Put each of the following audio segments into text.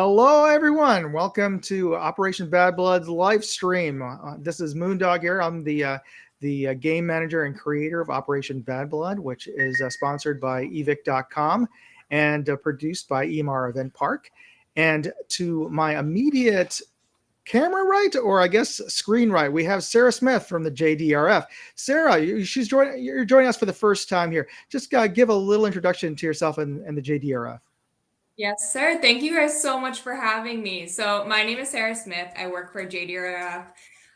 Hello, everyone. Welcome to Operation Bad Blood's live stream. This is Moondog here. I'm the game manager and creator of Operation Bad Blood, which is sponsored by evic.com and produced by EMR Event Park. And to my immediate camera right, or I guess screen right, we have Sarah Smith from the JDRF. Sarah, you're joining us for the first time here. Just give a little introduction to yourself and the JDRF. Yes, sir. Thank you guys so much for having me. So my name is Sarah Smith. I work for JDRF.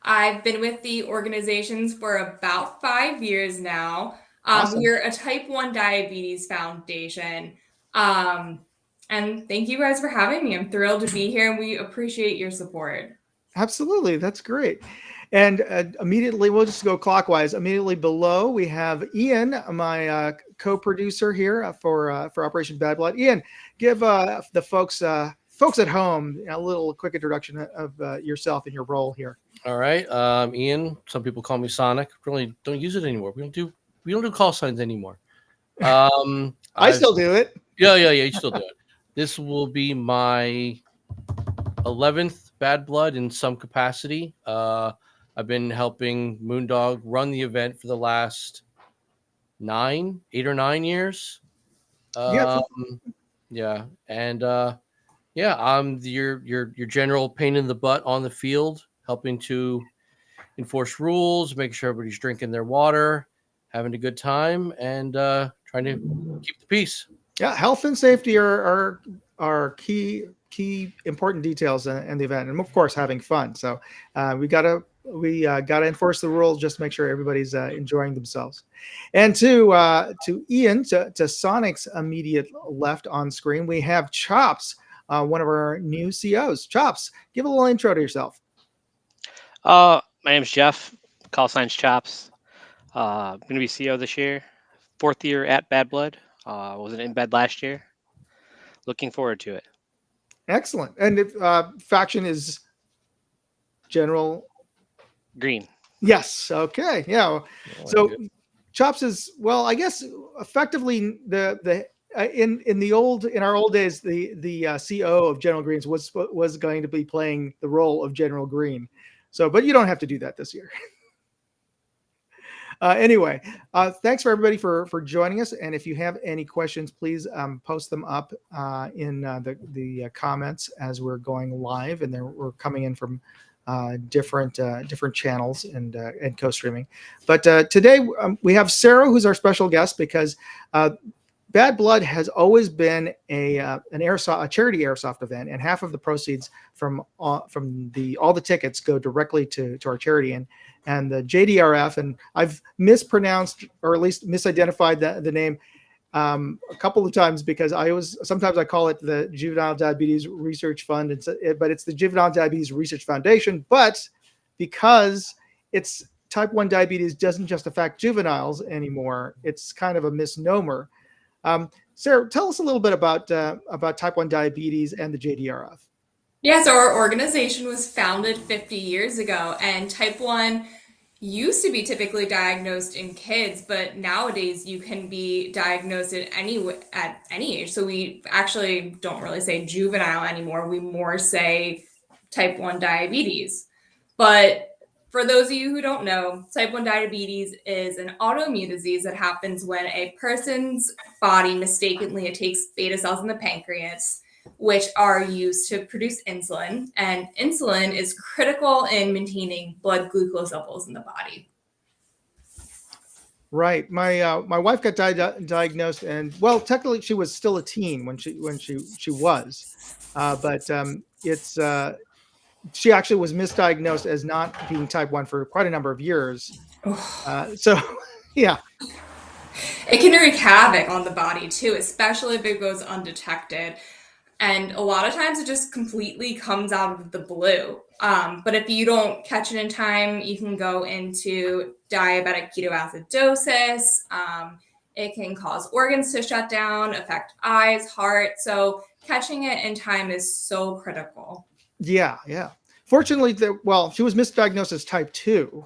I've been with the organizations for about 5 years now. Awesome. We're a type 1 diabetes foundation. And thank you guys for having me. I'm thrilled to be here and we appreciate your support. Absolutely. That's great. And immediately, we'll just go clockwise. Immediately below, we have Ian, my co-producer here for Operation Bad Blood. Ian, give the folks at home a little quick introduction of yourself and your role here. All right, Ian. Some people call me Sonic. Really don't use it anymore. We don't do call signs anymore. I still do it. Yeah. You still do it. This will be my 11th Bad Blood in some capacity. I've been helping Moondog run the event for the last 8 or 9 years. Yeah, and I'm your general pain in the butt on the field, helping to enforce rules, make sure everybody's drinking their water, having a good time, and trying to keep the peace. Yeah, health and safety are key important details in the event, and of course having fun. So we gotta enforce the rules, just to make sure everybody's enjoying themselves. And to Ian, to Sonic's immediate left on screen, we have Chops, one of our new COs. Chops, give a little intro to yourself. My name's Jeff. Call signs Chops. I'm gonna be CO this year. 4th year at Bad Blood. Wasn't in bed last year. Looking forward to it. Excellent. And if faction is General Green. Yes. Okay. Yeah. So Chops is, well, I guess effectively in our old days, the CO of General Greens was going to be playing the role of General Green. So, but you don't have to do that this year. Anyway, thanks for everybody for joining us. And if you have any questions, please post them up in the comments as we're going live, and we're coming in from different channels and co-streaming. But today we have Sarah, who's our special guest, because Bad Blood has always been a charity airsoft event, and half of the proceeds from all the tickets go directly to our charity. And the JDRF, and I've mispronounced or at least misidentified the name a couple of times, because sometimes I call it the Juvenile Diabetes Research Fund, but it's the Juvenile Diabetes Research Foundation. But because it's type 1 diabetes doesn't just affect juveniles anymore, it's kind of a misnomer. Sarah, tell us a little bit about type 1 diabetes and the JDRF. Yeah, so our organization was founded 50 years ago, and type 1 used to be typically diagnosed in kids, but nowadays you can be diagnosed at any age. So we actually don't really say juvenile anymore. We more say type 1 diabetes. But for those of you who don't know, type 1 diabetes is an autoimmune disease that happens when a person's body mistakenly takes beta cells in the pancreas, which are used to produce insulin. And insulin is critical in maintaining blood glucose levels in the body. Right. My wife got diagnosed, and well, technically she was still a teen when she was, but she actually was misdiagnosed as not being type 1 for quite a number of years. So, yeah. It can wreak havoc on the body too, especially if it goes undetected. And a lot of times it just completely comes out of the blue. But if you don't catch it in time, you can go into diabetic ketoacidosis. It can cause organs to shut down, affect eyes, heart. So catching it in time is so critical. Yeah. Fortunately, she was misdiagnosed as type 2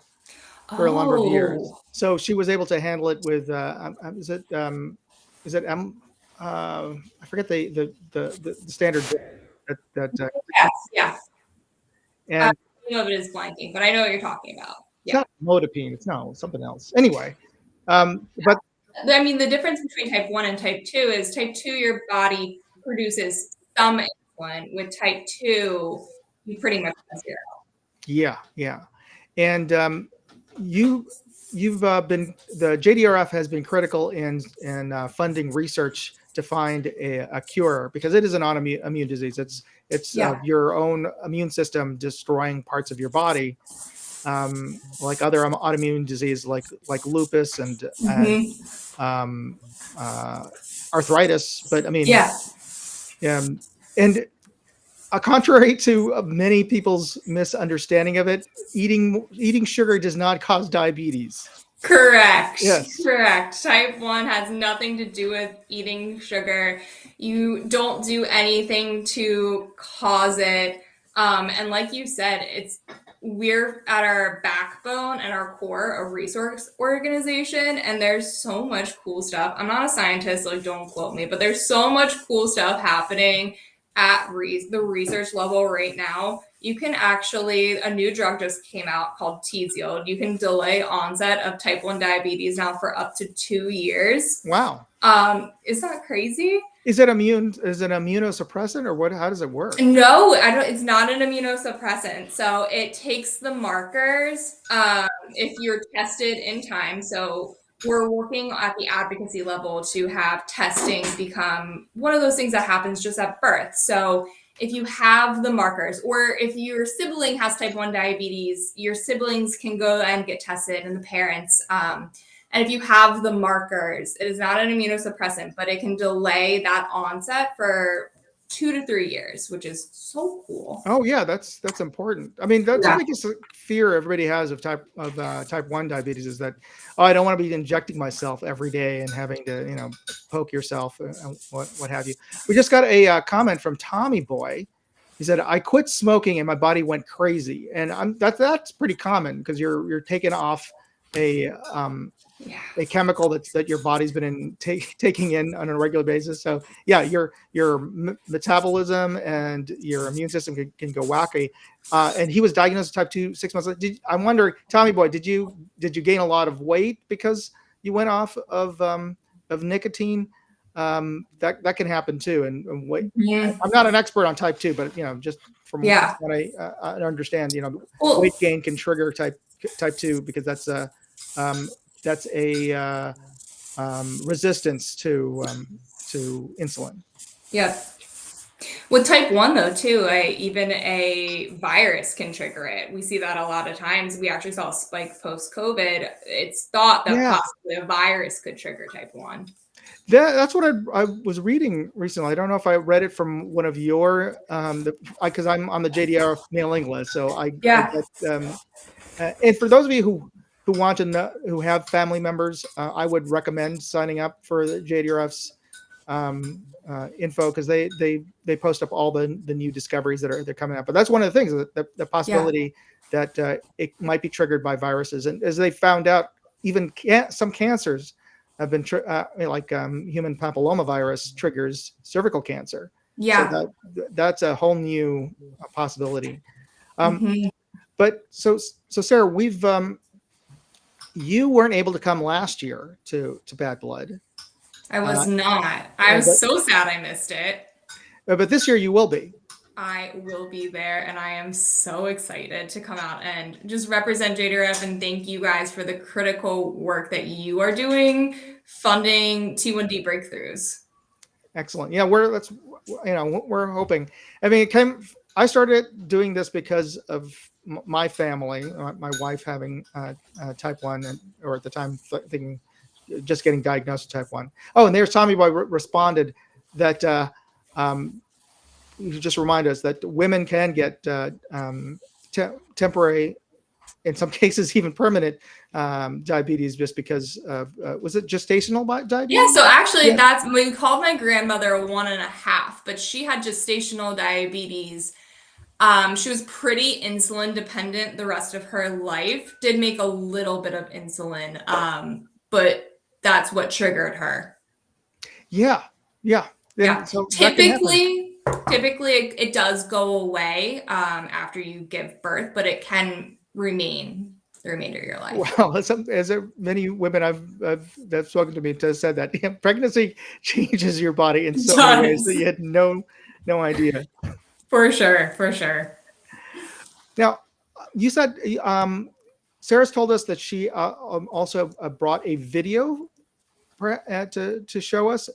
for a number of years. So she was able to handle it with, I forget the standard that Yes, yeah. and I don't know if it is blanking, but I know what you're talking about. it's Yeah. not modipine. It's no something else. Anyway, but I mean, the difference between type 1 and type 2 is type 2, your body produces some insulin. With type 2, you pretty much have zero. yeah, and you've been the JDRF has been critical in funding research to find a cure because it is an autoimmune disease. It's Yeah. your own immune system destroying parts of your body, like other autoimmune disease like lupus and um, arthritis. But I mean, Yeah. and contrary to many people's misunderstanding of it, eating sugar does not cause diabetes. Correct. Yes. Correct. Type 1 has nothing to do with eating sugar. You don't do anything to cause it. And like you said, we're at our backbone and our core a resource organization, and there's so much cool stuff. I'm not a scientist, like don't quote me, but there's so much cool stuff happening at the research level right now. You can actually, a new drug just came out called Tzield. You can delay onset of type 1 diabetes now for up to 2 years. Wow. Is that crazy? Is it immunosuppressant or what? How does it work? No, I don't. It's not an immunosuppressant. So it takes the markers. If you're tested in time, so we're working at the advocacy level to have testing become one of those things that happens just at birth. So if you have the markers, or if your sibling has type 1 diabetes, your siblings can go and get tested, and the parents. And if you have the markers, it is not an immunosuppressant, but it can delay that onset for 2 to 3 years, which is so cool. Oh yeah, that's important. I mean, that's the biggest fear everybody has of type 1 diabetes is that, oh, I don't want to be injecting myself every day and having to poke yourself and what have you. We just got a comment from Tommy Boy. He said, "I quit smoking and my body went crazy," and that's pretty common because you're taking off a chemical that your body's been taking in on a regular basis. So yeah, your metabolism and your immune system can go wacky. And he was diagnosed with type 2 6 months later. I'm wondering, Tommy Boy, did you gain a lot of weight because you went off of nicotine? That can happen too. And weight. Yeah. I'm not an expert on type 2, but just from what I understand, weight gain can trigger type 2 because that's a resistance to insulin. Yeah. With type 1 though too, even a virus can trigger it. We see that a lot of times. We actually saw a spike post-COVID. It's thought that possibly a virus could trigger type 1. That's what I was reading recently. I don't know if I read it from one of your because I'm on the JDR mailing list. So and for those of you who want to know, who have family members, I would recommend signing up for the JDRF's info because they post up all the new discoveries that are coming up. But that's one of the things, the possibility that it might be triggered by viruses. And as they found out, even some cancers have been like human papillomavirus triggers cervical cancer. Yeah, so that's a whole new possibility. But so Sarah, we've you weren't able to come last year to Bad Blood. I was not. I was so sad I missed it. But this year you will be. I will be there, and I am so excited to come out and just represent JDRF and thank you guys for the critical work that you are doing, funding T1D breakthroughs. Excellent. Yeah, we're hoping. I mean, I started doing this because of my family, my wife having type 1, or at the time thinking just getting diagnosed with type 1. Oh, and there's Tommy Boy responded that you just remind us that women can get temporary, in some cases even permanent diabetes just because of was it gestational diabetes? Yeah, so actually that's, we called my grandmother 1.5, but she had gestational diabetes. She was pretty insulin dependent the rest of her life, did make a little bit of insulin, but that's what triggered her. Yeah. So typically Typically, it does go away after you give birth, but it can remain the remainder of your life. Well, many women I've spoken to me have said that pregnancy changes your body in so many ways that you had no idea. For sure, for sure. Now, you said Sarah's told us that she also brought a video to show us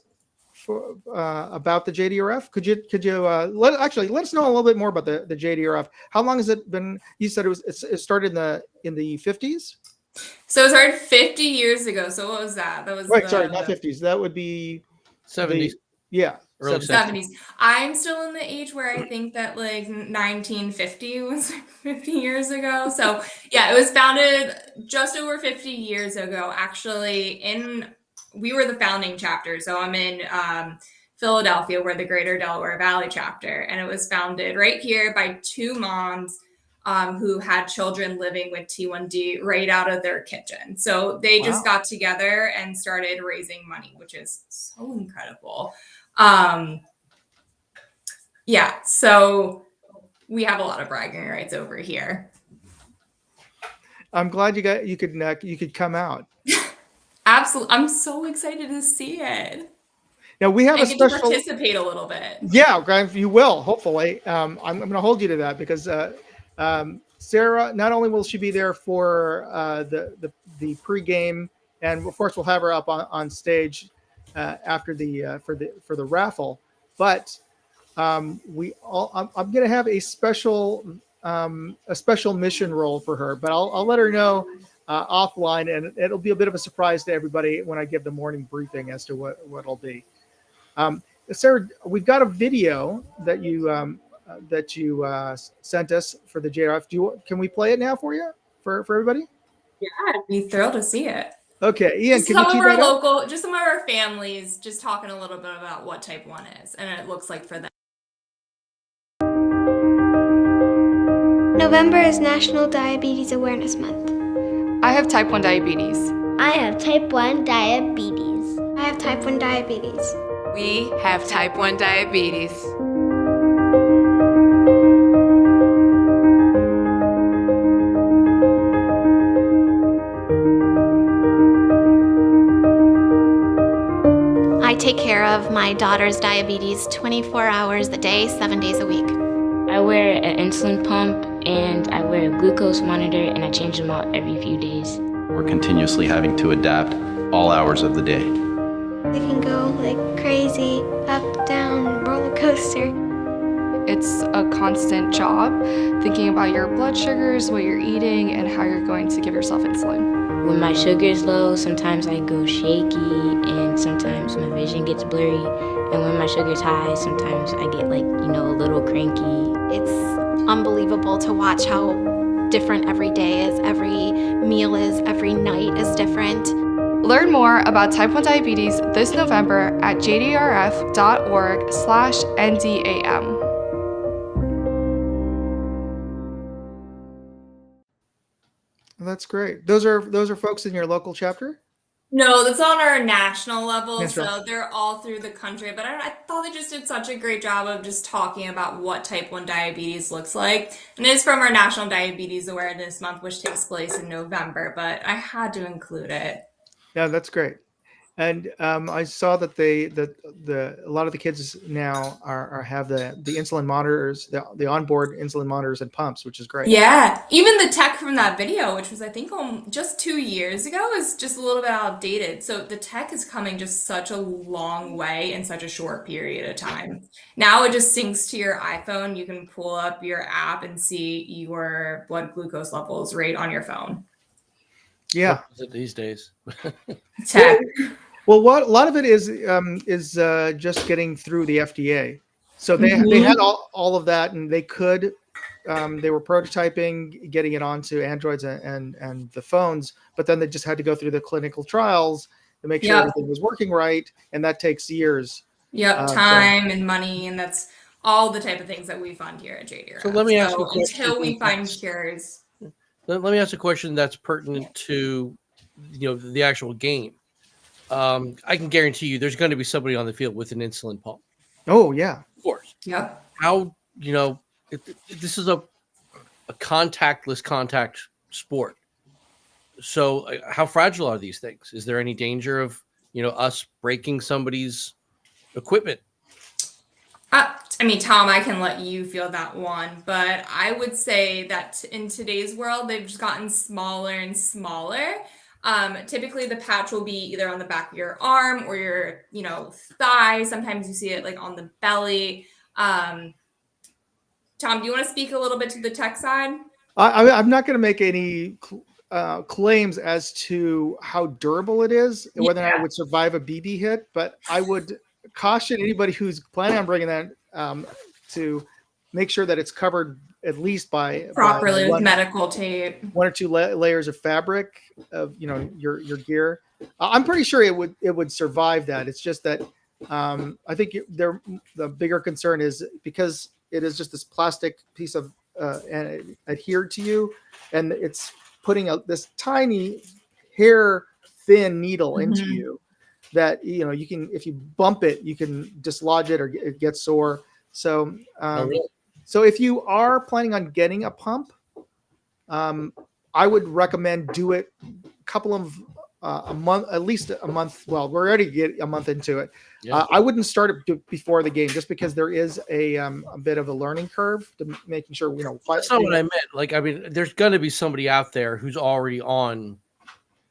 for about the JDRF. Could you let us know a little bit more about the JDRF? How long has it been? You said it started in the 50s. So it started 50 years ago. So what was that? That was right. Sorry, not 50s. That would be 70s. Yeah. Early 70s. I'm still in the age where I think that like 1950 was 50 years ago. So yeah, it was founded just over 50 years ago. Actually, we were the founding chapter. So I'm in Philadelphia, we're the Greater Delaware Valley chapter, and it was founded right here by two moms who had children living with T1D right out of their kitchen. So they just got together and started raising money, which is so incredible. Yeah, so we have a lot of bragging rights over here. I'm glad you could come out. Absolutely, I'm so excited to see it. Now we have a special participate a little bit. Yeah, Graham, you will hopefully. I'm going to hold you to that because Sarah, not only will she be there for the pregame, and of course we'll have her up on stage after for the raffle, but I'm going to have a special mission role for her, but I'll let her know offline, and it'll be a bit of a surprise to everybody when I give the morning briefing as to what it'll be. Sarah, we've got a video that you sent us for the JDRF. Can we play it now for you, for everybody? Yeah, I'd be thrilled to see it. Okay, Ian, just some of our families just talking a little bit about what type 1 is, and it looks like for them. November is National Diabetes Awareness Month. I have type 1 diabetes. I have type 1 diabetes. I have type 1 diabetes. We have type 1 diabetes. I take care of my daughter's diabetes 24 hours a day, 7 days a week. I wear an insulin pump and I wear a glucose monitor, and I change them out every few days. We're continuously having to adapt all hours of the day. It can go like crazy, up, down, roller coaster. It's a constant job thinking about your blood sugars, what you're eating, and how you're going to give yourself insulin. When my sugar is low, sometimes I go shaky, and sometimes my vision gets blurry. And when my sugar's high, sometimes I get a little cranky. It's unbelievable to watch how different every day is, every meal is, every night is different. Learn more about type 1 diabetes this November at jdrf.org/NDAM. That's great. Those are folks in your local chapter? No, that's on our national level. National. So they're all through the country. But I thought they just did such a great job of just talking about what type 1 diabetes looks like. And it's from our National Diabetes Awareness Month, which takes place in November. But I had to include it. Yeah, that's great. And I saw that a lot of the kids now have the insulin monitors, the onboard insulin monitors and pumps, which is great. Yeah, even the tech from that video, which was I think just 2 years ago, is just a little bit outdated. So the tech is coming just such a long way in such a short period of time. Now it just syncs to your iPhone. You can pull up your app and see your blood glucose levels right on your phone. Yeah, What is it these days? Tech. Well, a lot of it is just getting through the FDA. So they had all of that, and they were prototyping, getting it onto Androids and the phones, but then they just had to go through the clinical trials to make sure everything was working right, and that takes years. Yep, time and money, and that's all the type of things that we fund here at JDRF. So let me ask you a question. Until we find cures. Let me ask a question that's pertinent to the actual game. I can guarantee you there's going to be somebody on the field with an insulin pump. Oh, yeah. Of course. Yep. How, this is a contactless contact sport. So how fragile are these things? Is there any danger of, us breaking somebody's equipment? I mean, Tom, I can let you feel that one, but I would say that in today's world, they've just gotten smaller and smaller. Typically, the patch will be either on the back of your arm or your, thigh. Sometimes you see it like on the belly. Tom, do you want to speak a little bit to the tech side? I'm not going to make any claims as to how durable it is, whether or not it would survive a BB hit, but I would caution anybody who's planning on bringing that to make sure that it's covered at least by Properly with medical tape, 1 or 2 layers of fabric of your gear. I'm pretty sure it would survive that. It's just that I think the bigger concern is because it is just this plastic piece of adhered to you, and it's putting out this tiny hair thin needle into you that you can, if you bump it, you can dislodge it or it gets sore. So so if you are planning on getting a pump, I would recommend do it a couple of a month, at least a month. Well, we're already get a month into it. Yeah. I wouldn't start it before the game, just because there is a bit of a learning curve to making sure That's not what I meant. Like, I mean, there's going to be somebody out there who's already on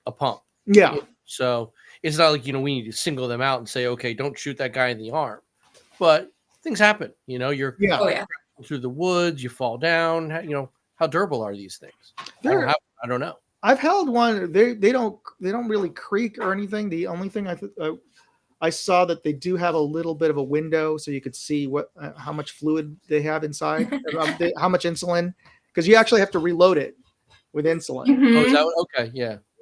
a pump. Yeah. So it's not like we need to single them out and say, okay, don't shoot that guy in the arm. But things happen. You're through the woods, you fall down. How durable are these things? I don't know. I've held one. They don't really creak or anything. The only thing I saw that they do have a little bit of a window, so you could see how much fluid they have inside, how much insulin, because you actually have to reload it with insulin. Oh, is that okay?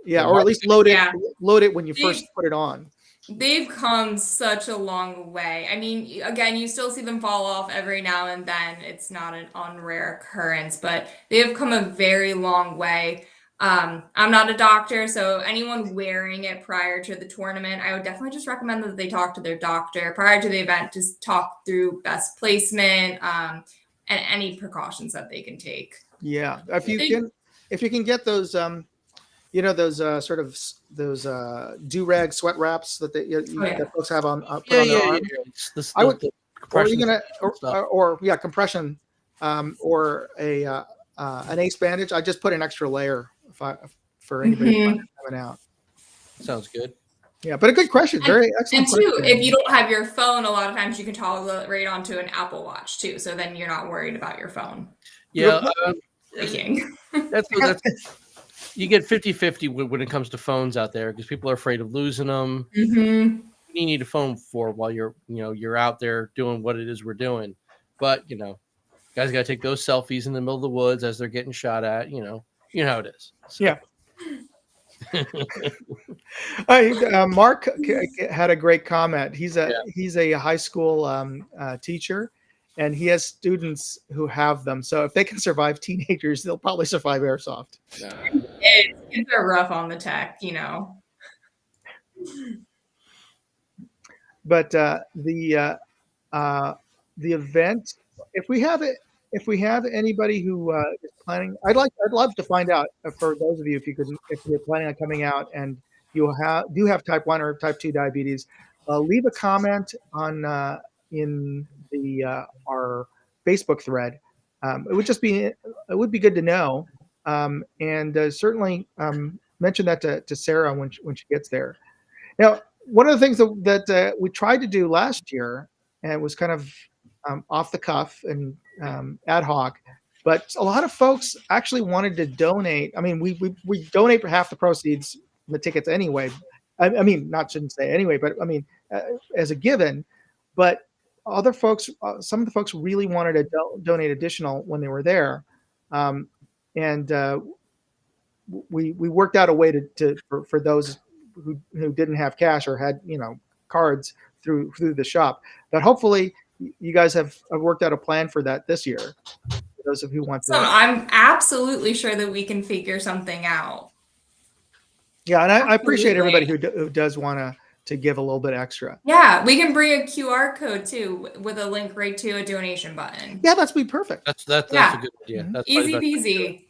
Yeah, or at least load it when you first put it on. They've come such a long way. I mean, again, you still see them fall off every now and then. It's not on rare occurrence, but they have come a very long way. I'm not a doctor, so anyone wearing it prior to the tournament, I would definitely just recommend that they talk to their doctor prior to the event. Just talk through best placement and any precautions that they can take. Yeah, if you can get those those sort of those do-rag sweat wraps that that folks have on their arms. I would, compression, or an ace bandage. I just put an extra layer for anybody coming out. Sounds good. Yeah, but a good question. Very excellent. And too, if you don't have your phone, a lot of times you can toggle it right onto an Apple Watch too. So then you're not worried about your phone. Yeah, that's you get 50-50 when it comes to phones out there, because people are afraid of losing them. Mm-hmm. You need a phone for while you're out there doing what it is we're doing. But guys got to take those selfies in the middle of the woods as they're getting shot at. You know how it is. So. Yeah. Mark had a great comment. He's a high school teacher, and he has students who have them. So if they can survive teenagers, they'll probably survive airsoft. Kids are rough on the tech, But the event, if we have anybody who is planning, I'd love to find out for those of you, if you're planning on coming out and you do have type 1 or type 2 diabetes, leave a comment on in our Facebook thread. It would be good to know, and certainly mention that to Sarah when she gets there. Now, one of the things that we tried to do last year, and it was kind of off the cuff and ad hoc, but a lot of folks actually wanted to donate. I mean, we donate for half the proceeds from the tickets anyway. I mean, shouldn't say anyway, but I mean, as a given. But other folks, some of the folks really wanted to donate additional when they were there, and we worked out a way for those who didn't have cash or had cards through the shop. But hopefully you guys have worked out a plan for that this year. For those of you who want to. I'm absolutely sure that we can figure something out. Yeah, and I appreciate everybody who does want to to give a little bit extra. Yeah, we can bring a QR code too with a link right to a donation button. Yeah, that's be perfect. That's Yeah. a good idea. Mhm. That's probably Easy the best. peasy.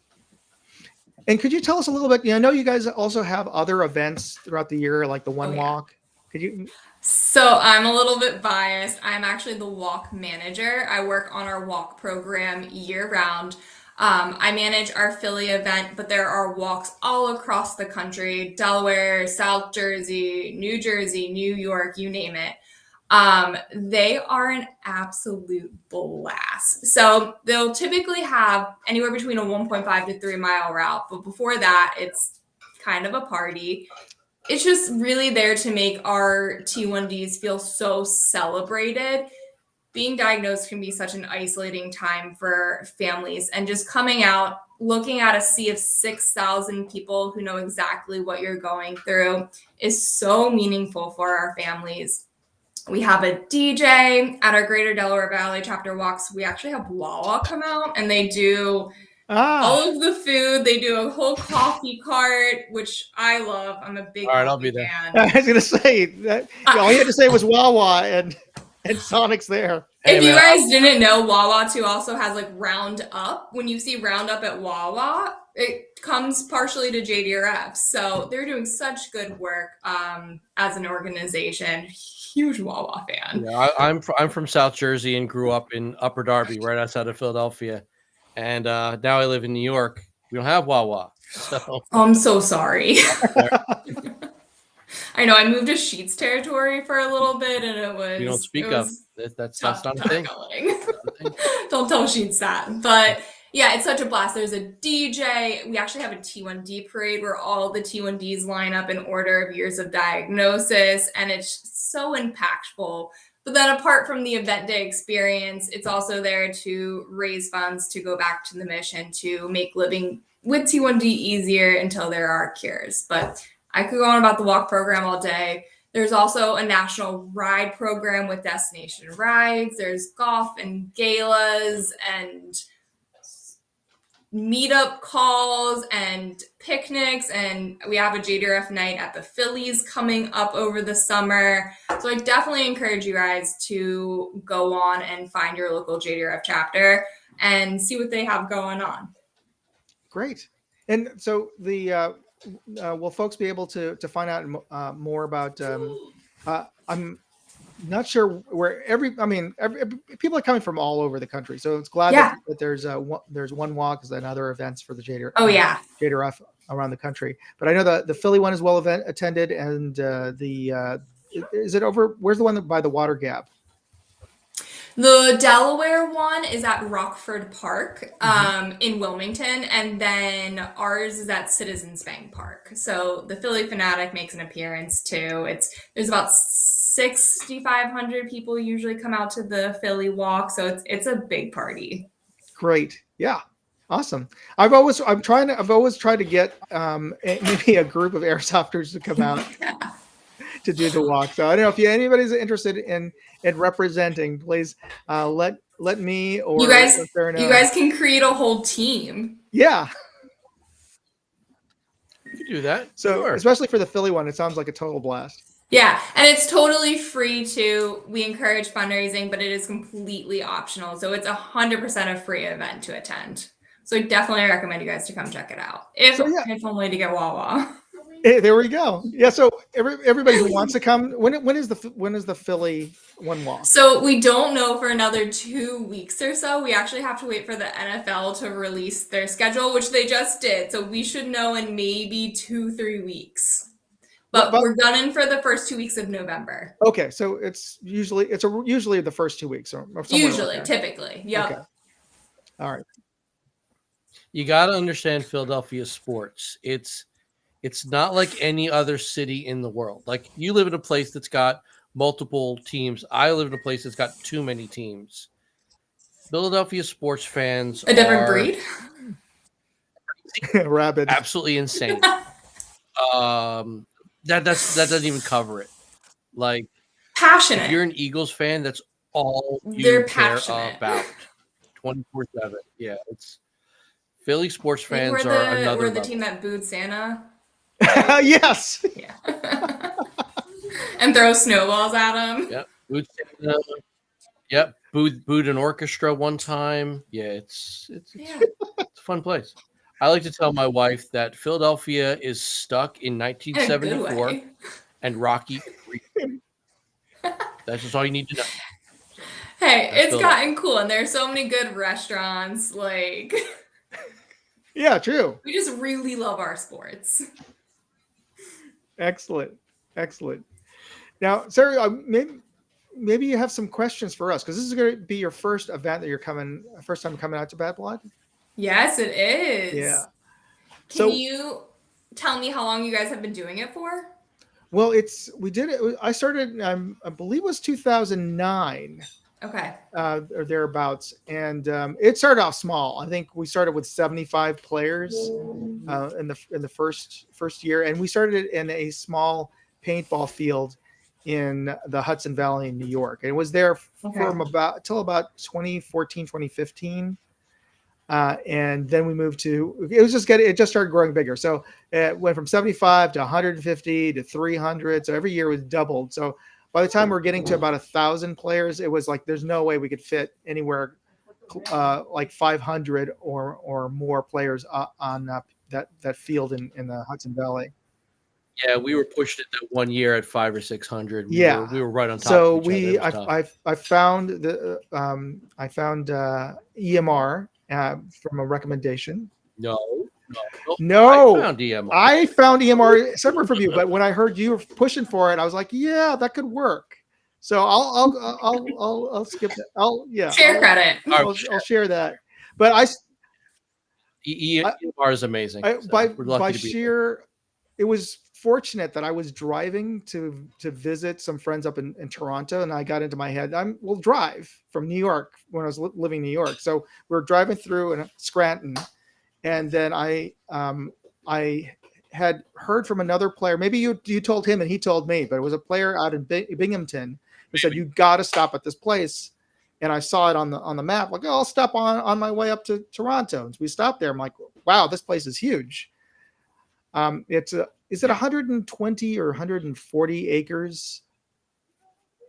And could you tell us a little bit? I know you guys also have other events throughout the year, like the One Oh, yeah. Walk. Could you? So I'm a little bit biased. I'm actually the walk manager. I work on our walk program year round. I manage our Philly event, but there are walks all across the country: Delaware, South Jersey, New Jersey, New York, you name it. They are an absolute blast. So they'll typically have anywhere between a 1.5 to 3 mile route, but before that, it's kind of a party. It's just really there to make our T1Ds feel so celebrated. Being diagnosed can be such an isolating time for families, and just coming out, looking at a sea of 6,000 people who know exactly what you're going through is so meaningful for our families. We have a DJ at our Greater Delaware Valley chapter walks. We actually have Wawa come out, and they do all of the food. They do a whole coffee cart, which I love. I'm a big All right, I'll coffee be there. fan. I was going to say that all you had to say was Wawa, and Sonic's there. Hey, If you man, guys didn't know, Wawa too also has like Roundup. When you see Roundup at Wawa, it comes partially to JDRF. So they're doing such good work as an organization. Huge Wawa fan. Yeah, I'm from South Jersey and grew up in Upper Darby, right outside of Philadelphia, and now I live in New York. We don't have Wawa, so Oh, I'm so sorry. I know I moved to Sheets territory for a little bit, and it was we don't speak it of was that's tough not a thing. going. Don't tell Sheets that. But yeah, it's such a blast. There's a DJ. We actually have a T1D parade where all the T1Ds line up in order of years of diagnosis, and it's so impactful. But then apart from the event day experience, it's also there to raise funds to go back to the mission to make living with T1D easier until there are cures. But I could go on about the walk program all day. There's also a national ride program with destination rides. There's golf and galas and meetup calls and picnics, and we have a JDRF night at the Phillies coming up over the summer. So I definitely encourage you guys to go on and find your local JDRF chapter and see what they have going on. Great. And so the will folks be able to find out more about? I'm not sure where every people are coming from all over the country, so it's glad that there's One Walk, and other events for the JDRF. Oh yeah, JDRF around the country. But I know the Philly one is well attended, and is it over? Where's the one by the Water Gap? The Delaware one is at Rockford Park in Wilmington, and then ours is at Citizens Bank Park. So the Philly Fanatic makes an appearance too. There's about 6,500 people usually come out to the Philly Walk, so it's a big party. Great, yeah, awesome. I've always tried to get maybe a group of airsofters to come out to do the walk. So I don't know if anybody's interested in representing, please let me or you guys know. You guys can create a whole team. Yeah, You can do that. so Sure. especially for the Philly one, it sounds like a total blast. Yeah, and it's totally free too. We encourage fundraising, but it is completely optional. So it's 100% a free event to attend. So I definitely recommend you guys to come check it out. If only to get Wawa. Hey, there we go. Yeah, so everybody who wants to come, when is the Philly One Walk? So we don't know for another 2 weeks or so. We actually have to wait for the NFL to release their schedule, which they just did. So we should know in maybe 2-3 weeks. But we're gunning for the first 2 weeks of November. Okay, so it's usually the first 2 weeks or somewhere Usually, like that. typically, yep. Okay. All right. You got to understand Philadelphia sports. It's not like any other city in the world. Like, you live in a place that's got multiple teams. I live in a place that's got too many teams. Philadelphia sports fans A different are breed? Rabid. absolutely insane. That doesn't even cover it. Like, Passionate. if you're an Eagles fan, that's all They're you care passionate. about. 24/7. Yeah, it's Philly sports I think fans we're are the, another we're the level. team that booed Santa. Yes. Yeah. And throw snowballs at them. Yep. Yep. Booed an orchestra one time. Yeah, it's Yeah. a fun place. I like to tell my wife that Philadelphia is stuck in In a good 1974 way. and Rocky is real. That's just all you need to know. Hey, That's it's Philadelphia. gotten cool, and there's so many good restaurants. Like, Yeah, true. we just really love our sports. Excellent. Now, Sarah, maybe you have some questions for us because this is going to be your first event that first time coming out to Bad Blood. Yes, it is. Yeah. Can So- you tell me how long you guys have been doing it for? Well, we did it. I started, I believe it was 2009 Okay. or thereabouts. And it started off small. I think we started with 75 players in the first year. And we started it in a small paintball field in the Hudson Valley in New York. And it was there from till about 2014, 2015. And then we moved to, it just started growing bigger. So it went from 75 to 150 to 300. So every year was doubled. So by the time we're getting to about 1,000 players, it was like, there's no way we could fit anywhere like 500 or more players on that field in the Hudson Valley. Yeah, we were pushed it that one year at 500 or 600. We were right on top. So of each other. I found EMR from a recommendation. No. No, I found EMR. I found EMR separate from you, but when I heard you were pushing for it, I was like, yeah, that could work. So I'll skip that. Share credit. I'll share that. But EMR is amazing. It was fortunate that I was driving to visit some friends up in Toronto, and I got into my head, we'll drive from New York when I was living in New York. So we're driving through in Scranton, and then I had heard from another player. Maybe you told him and he told me, but it was a player out in Binghamton who said, you got to stop at this place. And I saw it on the map, like, I'll stop on my way up to Toronto. And so we stopped there. I'm like, wow, this place is huge. Is it 120 or 140 acres?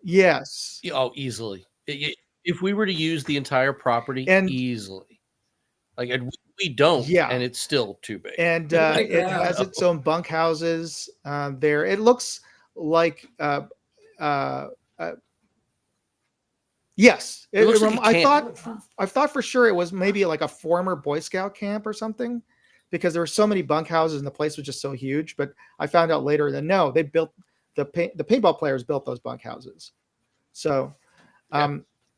Yes. Oh, easily. If we were to use the entire property, easily. Like, we don't. Yeah. And it's still too big. And it has its own bunkhouses there. It looks like yes. I thought for sure it was maybe like a former Boy Scout camp or something, because there were so many bunkhouses and the place was just so huge. But I found out later that no, they built the paintball players built those bunkhouses. So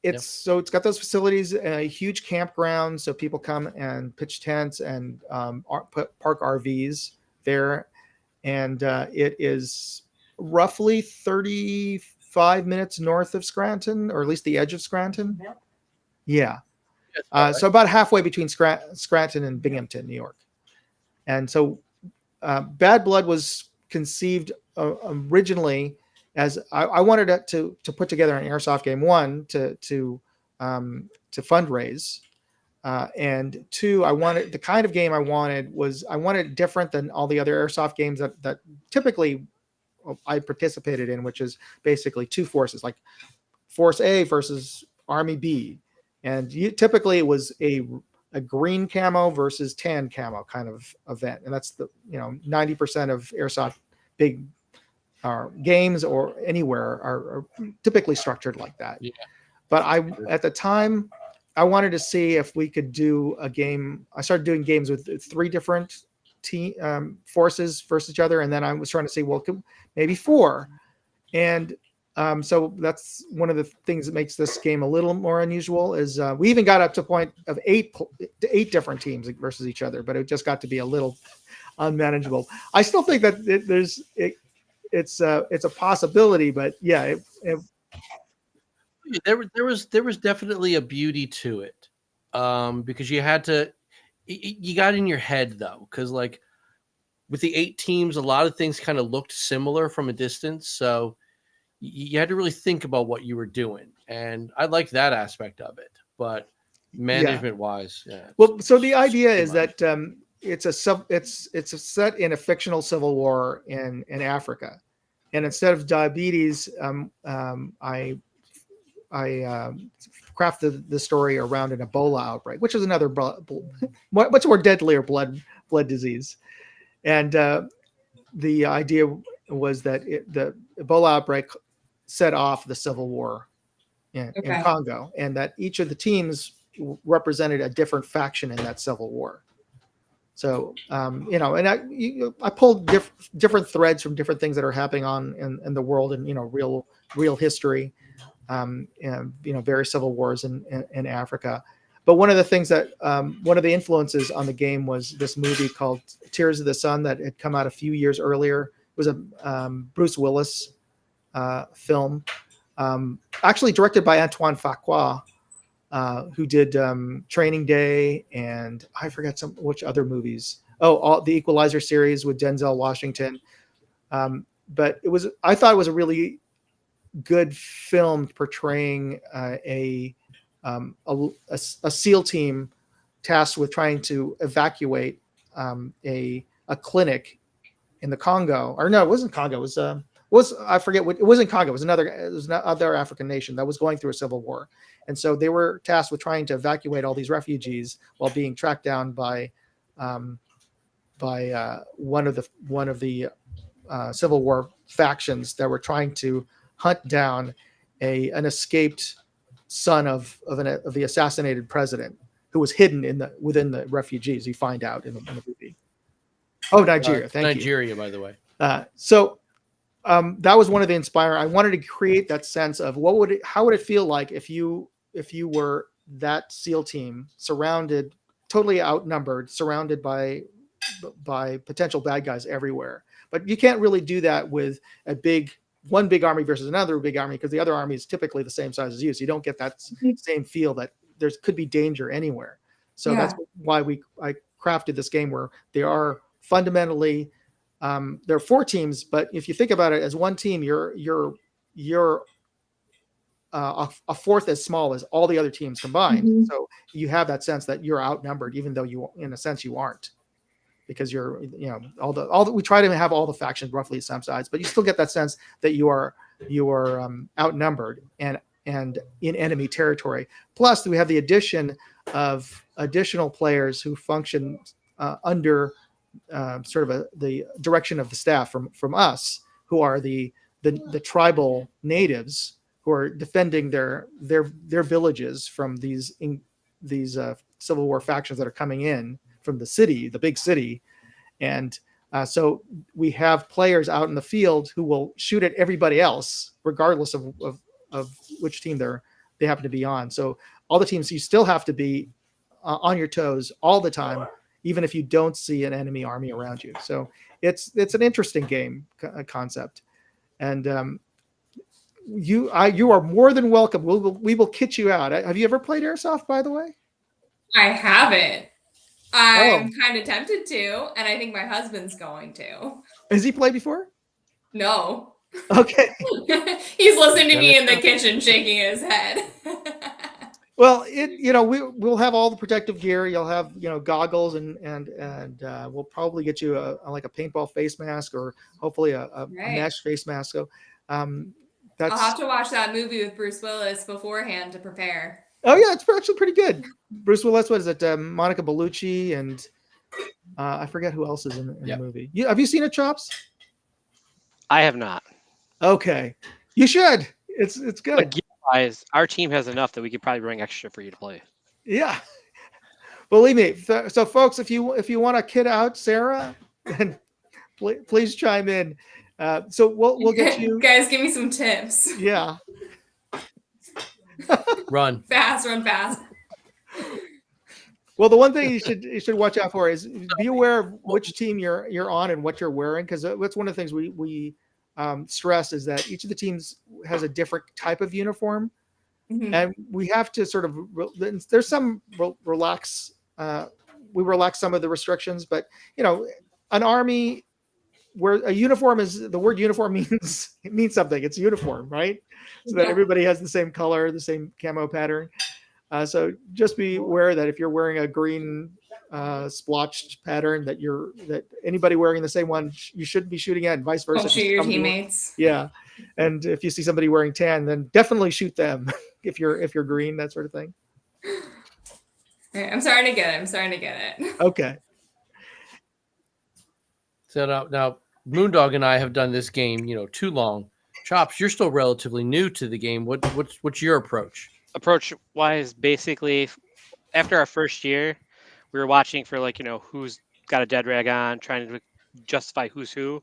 it's got those facilities, a huge campground, so people come and pitch tents and park RVs there. And it is roughly 35 minutes north of Scranton, or at least the edge of Scranton. Yeah. So about halfway between Scranton and Binghamton, New York. And so Bad Blood was conceived originally as I wanted it to put together an Airsoft game, one, to fundraise. And two, I wanted the kind of game I wanted different than all the other Airsoft games that typically I participated in, which is basically two forces, like Force A versus Army B. And typically it was a green camo versus tan camo kind of event. And that's 90% of Airsoft big games or anywhere are typically structured like that. Yeah. But at the time, I wanted to see if we could do a game. I started doing games with 3 different forces versus each other. And then I was trying to see, well, maybe 4. And so that's one of the things that makes this game a little more unusual is we even got up to a point of 8 different teams versus each other, but it just got to be a little unmanageable. I still think that it's a possibility, but yeah, there was definitely a beauty to it, because you had to, you got in your head though, because like with the 8 teams, a lot of things kind of looked similar from a distance, so you had to really think about what you were doing, and I liked that aspect of it. But management wise, yeah. Well, so the idea is that it's a set in a fictional civil war in Africa. and instead of diabetes, I crafted the story around an Ebola outbreak, which is another much more deadlier blood disease. And the idea was that the Ebola outbreak set off the civil war in Congo, and that each of the teams represented a different faction in that civil war. So, and I pulled different threads from different things that are happening in the world, and real history, and various civil wars in Africa. But one of the things that one of the influences on the game was this movie called Tears of the Sun that had come out a few years earlier. It was a Bruce Willis film, actually directed by Antoine Fuqua, who did Training Day, and I forget which other movies. All the Equalizer series with Denzel Washington. But I thought it was a really good film portraying a SEAL team tasked with trying to evacuate a clinic in the Congo. Or no, it wasn't Congo. It was I forget what it wasn't Congo. It was another African nation that was going through a civil war, and so they were tasked with trying to evacuate all these refugees while being tracked down by one of the Civil War factions that were trying to hunt down an escaped son of the assassinated president, who was hidden within the refugees. You find out in the movie. Oh, Nigeria! Thank you. Nigeria, by the way. So that was one of the inspiring. I wanted to create that sense of how would it feel like if you were that SEAL team, totally outnumbered, surrounded by potential bad guys everywhere. But you can't really do that with one big army versus another big army, because the other army is typically the same size as you. So you don't get that same feel that there could be danger anywhere. So that's why I crafted this game where they are fundamentally, there are 4 teams, but if you think about it as one team, you're a fourth as small as all the other teams combined. Mm-hmm. So you have that sense that you're outnumbered, even though in a sense you aren't, because we try to have all the factions roughly the same size, but you still get that sense that you are outnumbered and in enemy territory. Plus, we have the addition of additional players who function under sort of the direction of the staff from us, who are the tribal natives who are defending their villages from these Civil War factions that are coming in from the big city. And so we have players out in the field who will shoot at everybody else, regardless of which team they happen to be on. So all the teams, you still have to be on your toes all the time, even if you don't see an enemy army around you. So it's an interesting game concept. And you are more than welcome. We will kit you out. Have you ever played Airsoft, by the way? I haven't. I'm kind of tempted to, and I think my husband's going to. Has he played before? No. Okay. He's listening to me in the kitchen shaking his head. Well, we'll have all the protective gear. You'll have goggles and we'll probably get you a paintball face mask, or hopefully a mesh face mask. So I'll have to watch that movie with Bruce Willis beforehand to prepare. Oh yeah, it's actually pretty good. Bruce Willis, what is it? Monica Bellucci, and I forget who else is in the movie. Have you seen it, Chops? I have not. Okay, you should. It's good. But gear-wise, our team has enough that we could probably bring extra for you to play. Yeah, believe me. So, folks, if you want to kid out Sarah, then please chime in. So we'll get you guys. Give me some tips. Yeah. Run fast. Well, the one thing you should watch out for is be aware of which team you're on and what you're wearing, because that's one of the things we stress is that each of the teams has a different type of uniform, and we have to sort of there's some relax. We relax some of the restrictions, but an army where a uniform is, the word uniform means something. It's uniform, right? So that everybody has the same color, the same camo pattern. So just be aware that if you're wearing a green splotched pattern that anybody wearing the same one you shouldn't be shooting at, and vice versa. Don't shoot Just your come to- teammates. Yeah, and if you see somebody wearing tan, then definitely shoot them. if you're green, that sort of thing. All right, I'm starting to get it. I'm starting to get it. Okay. So now Moondog and I have done this game, too long. Chops, you're still relatively new to the game. What's your approach? Approach wise, basically, after our first year, we were watching for who's got a dead rag on, trying to justify who's who.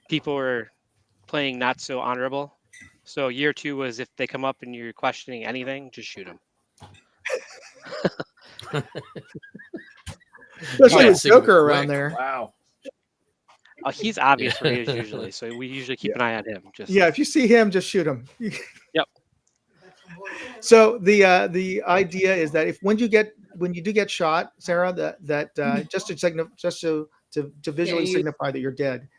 People were playing not so honorable. So year 2 was if they come up and you're questioning anything, just shoot them. Especially with Sigma Joker around quick. there. Wow. He's obvious where he is usually, so we usually keep an eye on him. Just Yeah, if you see him, just shoot him. Yep. So the idea is that when you do get shot, Sarah, that just to visually you- signify that you're dead.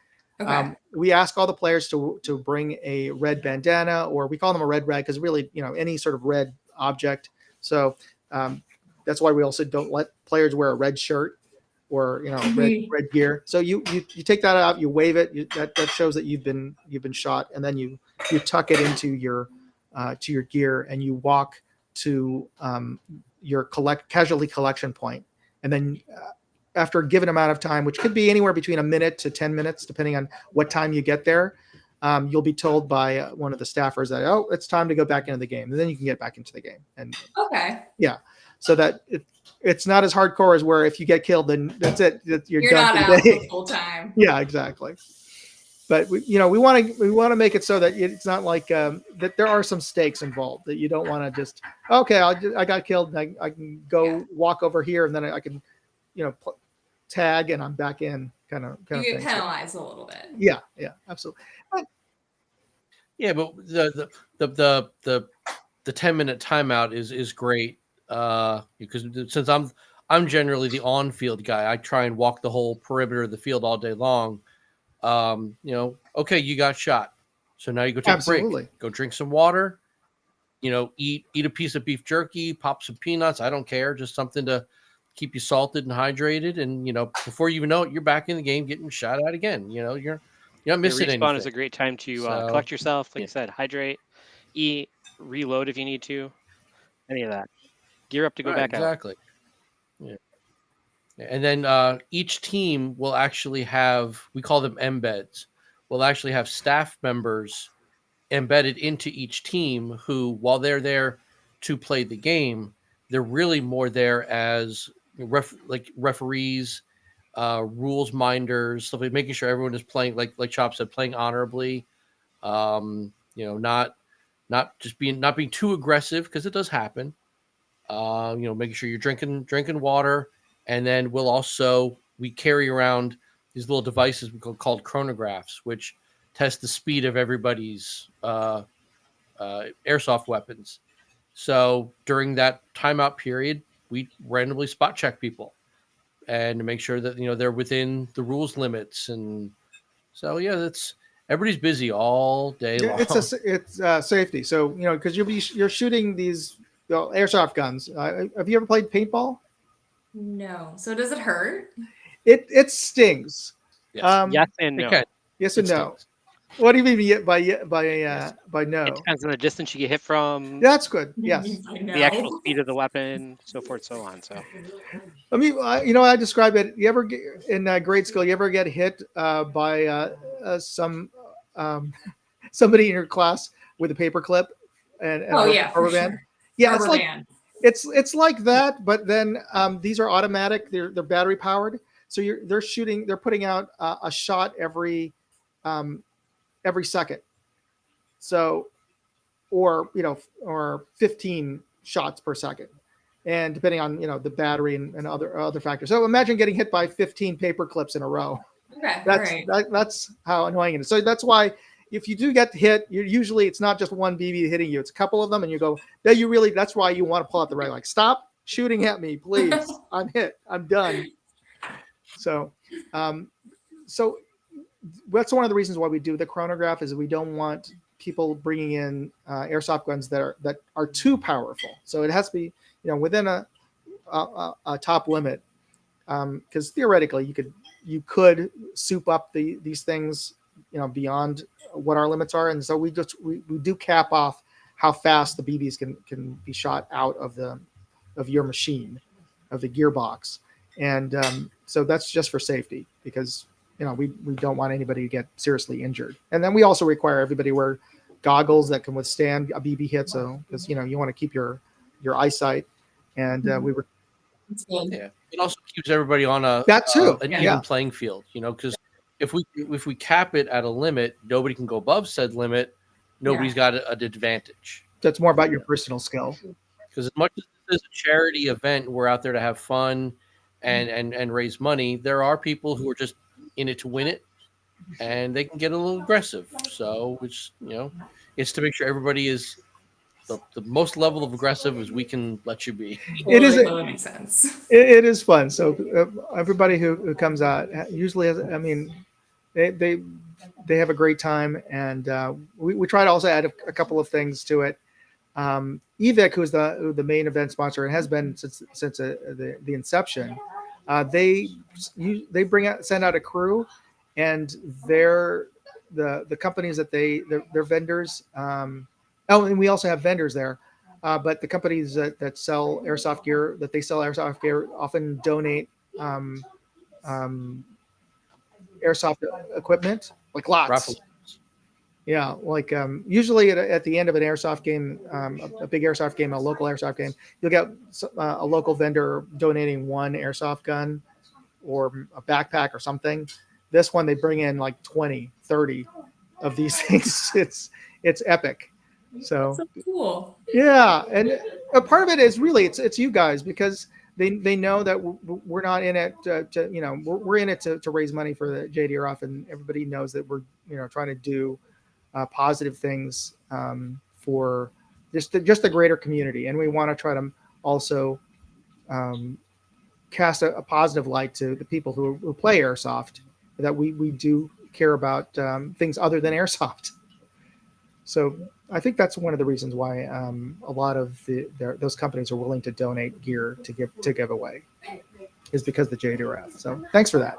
Okay. We ask all the players to bring a red bandana, or we call them a red rag because really, any sort of red object. So that's why we also don't let players wear a red shirt or red gear. So you take that out, you wave it. That shows that you've been shot, and then you tuck it into your gear, and you walk to your casualty collection point, and then. After a given amount of time, which could be anywhere between a minute to 10 minutes, depending on what time you get there, you'll be told by one of the staffers that, oh, it's time to go back into the game. And then you can get back into the game. And Okay. so that it's not as hardcore as where if you get killed, then that's it. You're done not for out the day. the full time. Yeah, exactly. But we want to make it so that it's not like that there are some stakes involved, that you don't want to just, okay, I got killed, and I can go walk over here, and then I can, tag and I'm back in kind of You get thing. penalized a little bit. Yeah, absolutely. Yeah, but the 10-minute timeout is great because since I'm generally the on-field guy, I try and walk the whole perimeter of the field all day long. Okay, you got shot, so now you go take a break, go drink some water, eat a piece of beef jerky, pop some peanuts. I don't care, just something to keep you salted and hydrated, and before you even know it, you're back in the game getting shot at again. You're not missing anything. Respawn is a great time to collect yourself, like I said, hydrate, eat, reload if you need to, any of that. Gear up to go back out. Exactly. Yeah. And then each team will actually have, we call them embeds. We'll actually have staff members embedded into each team who, while they're there to play the game, they're really more there as referees, rules minders, stuff like making sure everyone is playing, like Chop said, playing honorably. Not being too aggressive, because it does happen. Making sure you're drinking water, and then we carry around these little devices called chronographs, which test the speed of everybody's airsoft weapons. So during that timeout period, we randomly spot check people and to make sure that they're within the rules limits. And so everybody's busy all day long. It's safety. So because you're shooting these airsoft guns. Have you ever played paintball? No. So does it hurt? It stings. Yes. Yes and no. Okay. Yes and no. What do you mean by no? It depends on the distance you get hit from. That's good. Yes. The actual speed of the weapon, so forth, so on. So, I mean, I describe it. You ever get in grade school? You ever get hit by somebody in your class with a paper clip and Oh yeah, rubber for band? sure. Yeah, Rubber it's like band. it's like that, but then these are automatic. They're battery powered, so they're putting out a shot every second. So, or 15 shots per second, and depending on the battery and other factors. So imagine getting hit by 15 paper clips in a row. Okay. That's how annoying it is. So that's why if you do get hit, usually it's not just one BB hitting you; it's a couple of them, and you go, that's why you want to pull out the rag. Like, stop shooting at me, please. I'm hit. I'm done. So that's one of the reasons why we do the chronograph, is we don't want people bringing in airsoft guns that are too powerful. So it has to be within a top limit. because theoretically you could soup up these things, beyond what our limits are, and so we do cap off how fast the BBs can be shot out of your machine, of the gearbox, and so that's just for safety, because we don't want anybody to get seriously injured. And then we also require everybody to wear goggles that can withstand a BB hit, so because you want to keep your eyesight, and we were Yeah, it also keeps everybody on that too. an Yeah. even playing field, because if we cap it at a limit, nobody can go above said limit. Nobody's got an advantage. That's more about your personal skill. Because as much as this is a charity event, we're out there to have fun and raise money. There are people who are just in it to win it, and they can get a little aggressive. So it's to make sure everybody is the most level of aggressive as we can let you be. It is. That makes sense. It is fun. So everybody who comes out usually has. I mean, they have a great time, and we try to also add a couple of things to it. EVIC, who's the main event sponsor and has been since the inception, they send out a crew, and the companies that their vendors. And we also have vendors there, but the companies that sell airsoft gear, often donate airsoft equipment, like lots. Raffle. Yeah, like usually at the end of an airsoft game, a big airsoft game, a local airsoft game, you'll get a local vendor donating one airsoft gun or a backpack or something. This one, they bring in like 20, 30 of these things. It's epic. So cool. Yeah, and a part of it is really it's you guys, because they know that we're not in it we're in it to raise money for the JDRF, and everybody knows that we're trying to do positive things for just the greater community, and we want to try to also cast a positive light to the people who play airsoft, that we do care about things other than airsoft. So I think that's one of the reasons why a lot of those companies are willing to donate gear to give away, is because of the JDRF. So thanks for that.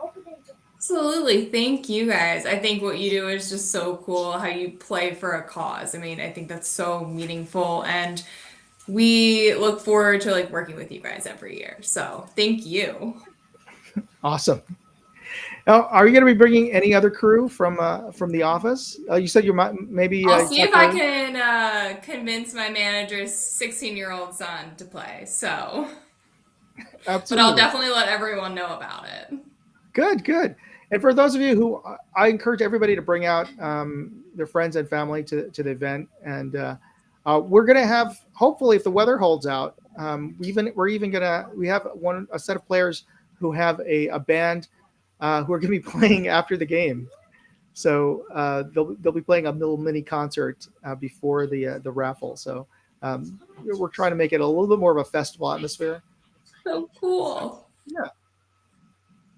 Absolutely. Thank you guys. I think what you do is just so cool, how you play for a cause. I mean, I think that's so meaningful, and we look forward to working with you guys every year. So thank you. Awesome. Now, are you going to be bringing any other crew from the office? You said you might maybe. I'll see if I can convince my manager's 16-year-old son to play. So, Absolutely. But I'll definitely let everyone know about it. Good. And for those of you who, I encourage everybody to bring out their friends and family to the event, and we're going to have, hopefully, if the weather holds out, we have a set of players who have a band who are going to be playing after the game. So they'll be playing a little mini concert before the raffle. So we're trying to make it a little bit more of a festival atmosphere. So cool. Yeah.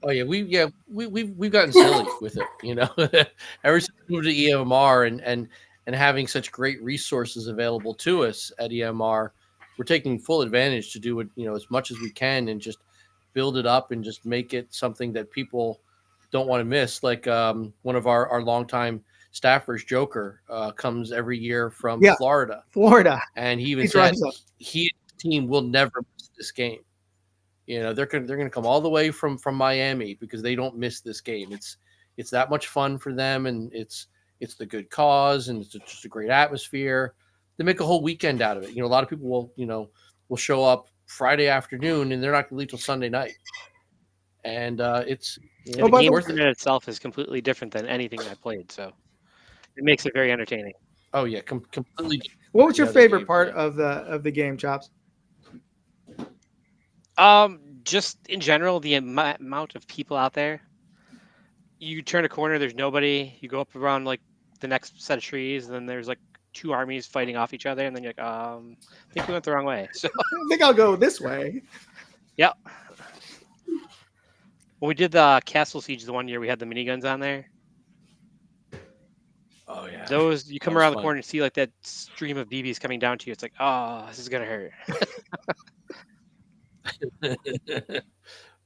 Oh yeah, we've gotten silly with it, ever since we moved to EMR and having such great resources available to us at EMR, we're taking full advantage to do it, as much as we can, and just build it up and just make it something that people don't want to miss. Like one of our longtime staffers, Joker, comes every year from Florida, and he even said he and his team will never miss this game. They're gonna come all the way from Miami because they don't miss this game. It's that much fun for them, and it's the good cause, and it's just a great atmosphere. They make a whole weekend out of it. A lot of people will show up Friday afternoon, and they're not gonna leave till Sunday night. And it's the game in itself is completely different than anything I played, so it makes it very entertaining. Oh yeah, completely. What was your favorite part of the game, Chops? Just in general, the amount of people out there. You turn a corner, there's nobody. You go up around the next set of trees, and then there's two armies fighting off each other, and then you're I think we went the wrong way. So I think I'll go this way. Yep. When we did the Castle Siege the one year, we had the miniguns on there. Oh yeah. Those you come around the corner and see that stream of BBs coming down to you. It's this is gonna hurt.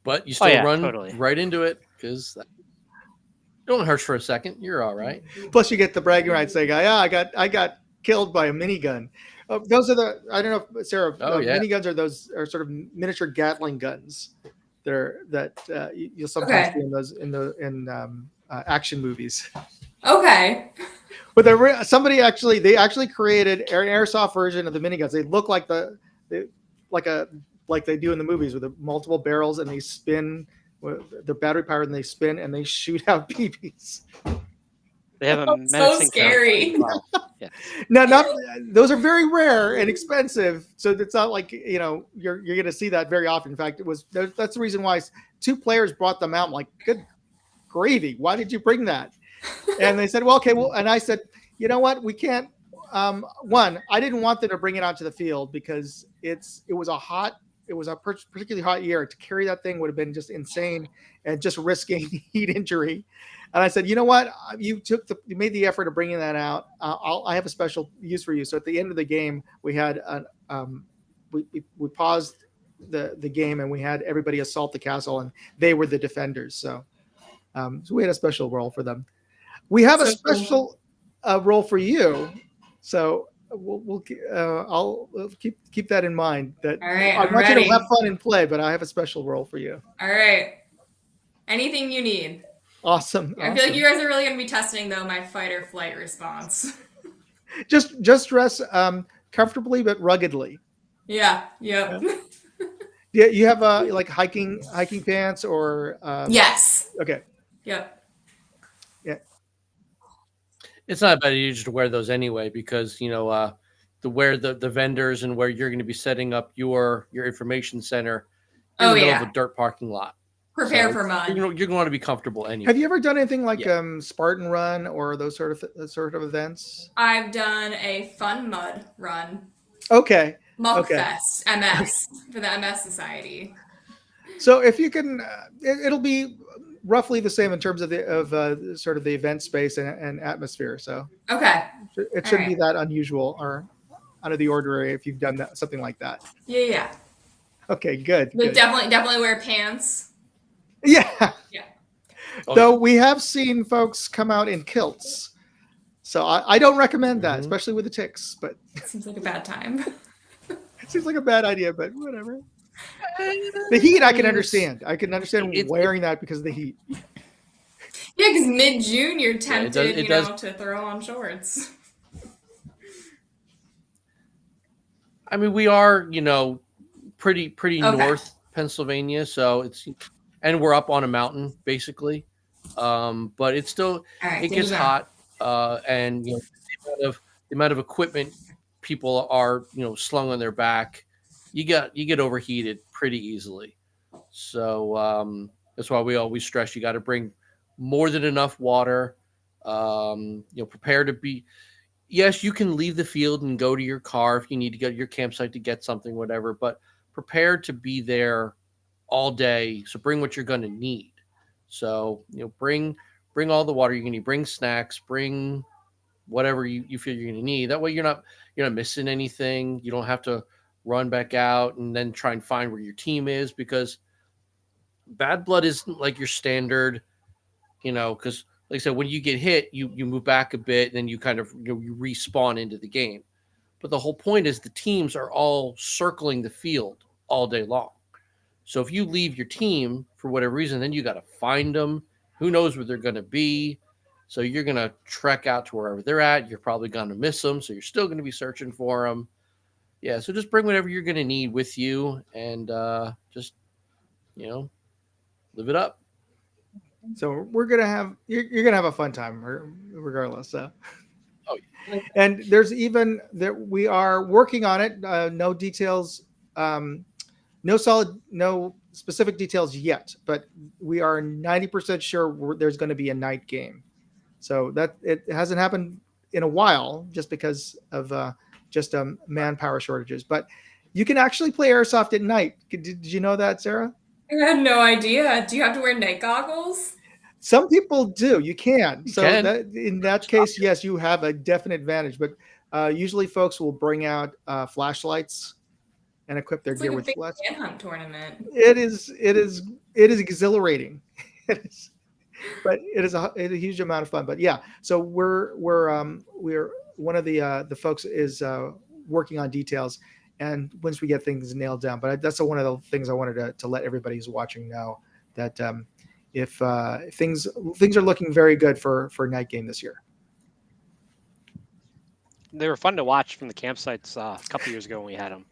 but you still yeah, run totally. right into it because don't hurt for a second. You're all right. Plus, you get the bragging rights saying, "Yeah, I got killed by a minigun." Those are the I don't know, Sarah. Oh, yeah. Miniguns are sort of miniature Gatling guns. You'll sometimes Okay. see in those in action movies. Okay. But somebody they actually created an airsoft version of the miniguns. They look like like they do in the movies with the multiple barrels, and they spin. The battery powered, and they spin and they shoot out BBs. They have a So menacing scary. sound as well. Yeah. No, not those are very rare and expensive. So it's not like you're going to see that very often. In fact, that's the reason why 2 players brought them out. I'm like, good gravy, why did you bring that? And they said, well, okay, well, and I said, you know what, we can't. One, I didn't want them to bring it onto the field because it was a particularly hot year. To carry that thing would have been just insane and just risking heat injury. And I said, you know what? You made the effort of bringing that out. I have a special use for you. So at the end of the game, we had we paused the game and we had everybody assault the castle, and they were the defenders. So we had a special role for them. We have a special role for you. So I'll keep that in mind. That All right, I I'm want you ready. to have fun and play, but I have a special role for you. All right. Anything you need. Awesome. I feel like you guys are really going to be testing, though, my fight or flight response. Just dress comfortably but ruggedly. Yeah. Yep. Yeah, you have like hiking pants or Yes. Okay. Yep. It's not a bad idea just to wear those anyway, because where the vendors and where you're going to be setting up your information center in the middle of a dirt parking lot. Prepare for mud. You're going to be comfortable anyway. Have you ever done anything like Spartan Run or those sort of events? I've done a fun mud run. Okay. Muckfest, MS, for the MS Society. So if you can, it'll be roughly the same in terms of sort of the event space and atmosphere. So Okay. it shouldn't be that unusual or out of the ordinary if you've done something like that. Yeah. Okay, good. But definitely wear pants. Yeah. Yeah. Though we have seen folks come out in kilts. So I don't recommend that, especially with the ticks, but It seems like a bad time. it seems like a bad idea, but whatever. The heat I can understand. I can understand wearing that because of the heat. Yeah, because mid-June you're tempted, it does. to throw on shorts. I mean, we are, pretty Okay. north Pennsylvania, so and we're up on a mountain basically. But it's still All right, it gets hot, and the amount of equipment people are slung on their back, you get overheated pretty easily. So that's why we always stress you got to bring more than enough water. Prepare to be. Yes, you can leave the field and go to your car if you need to go to your campsite to get something, whatever. But prepare to be there all day. So bring what you're going to need. So bring all the water you're going to need. Bring snacks. Bring whatever you feel you're going to need. That way you're not missing anything. You don't have to run back out and then try and find where your team is, because Bad Blood isn't like your standard. Because like I said, when you get hit, you move back a bit, and then you kind of you respawn into the game. But the whole point is the teams are all circling the field all day long. So if you leave your team for whatever reason, then you got to find them. Who knows where they're going to be? So you're going to trek out to wherever they're at. You're probably going to miss them, so you're still going to be searching for them. Yeah, so just bring whatever you're going to need with you, and just live it up. So you're gonna have a fun time regardless. So. Oh, yeah. And there's even that we are working on it. No details, no specific details yet, but we are 90% sure there's going to be a night game. So that it hasn't happened in a while, just because of manpower shortages. But you can actually play airsoft at night. Did you know that, Sarah? I had no idea. Do you have to wear night goggles? Some people do. You can. You So can. in that case, yes, you have a definite advantage. But usually, folks will bring out flashlights and equip their It's gear like a with big flashlights. manhunt tournament. It is it is exhilarating. It is, but it is a huge amount of fun. But yeah, so we're one of the folks is working on details, and once we get things nailed down. But that's one of the things I wanted to let everybody who's watching know, that if things are looking very good for Night Game this year. They were fun to watch from the campsites a couple years ago when we had them.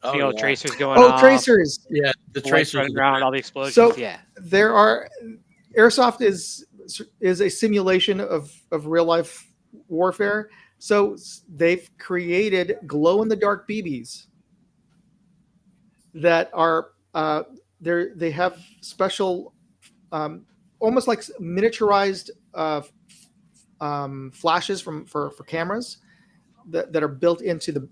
Oh, You know, yeah. tracers going Oh, off, tracers! Yeah, the the lights tracers. running around, all the explosions. So yeah. there are airsoft is a simulation of real life warfare. So they've created glow in the dark BBs that are they have special almost like miniaturized flashes for cameras that are built into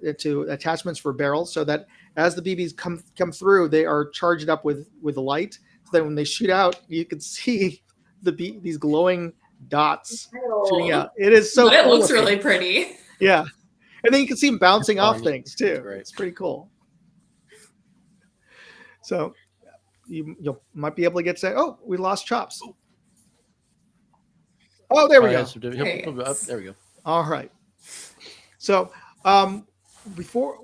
into attachments for barrels, so that as the BBs come through, they are charged up with light. So that when they shoot out, you can see these glowing dots shooting out. It is so. But it cool looks looking. really pretty. Yeah, and then you can see them bouncing It's off fun. things too. Great. It's pretty cool. So you might be able to get to say, oh, we lost Chops. Oh, there we go. There we go. All right. So before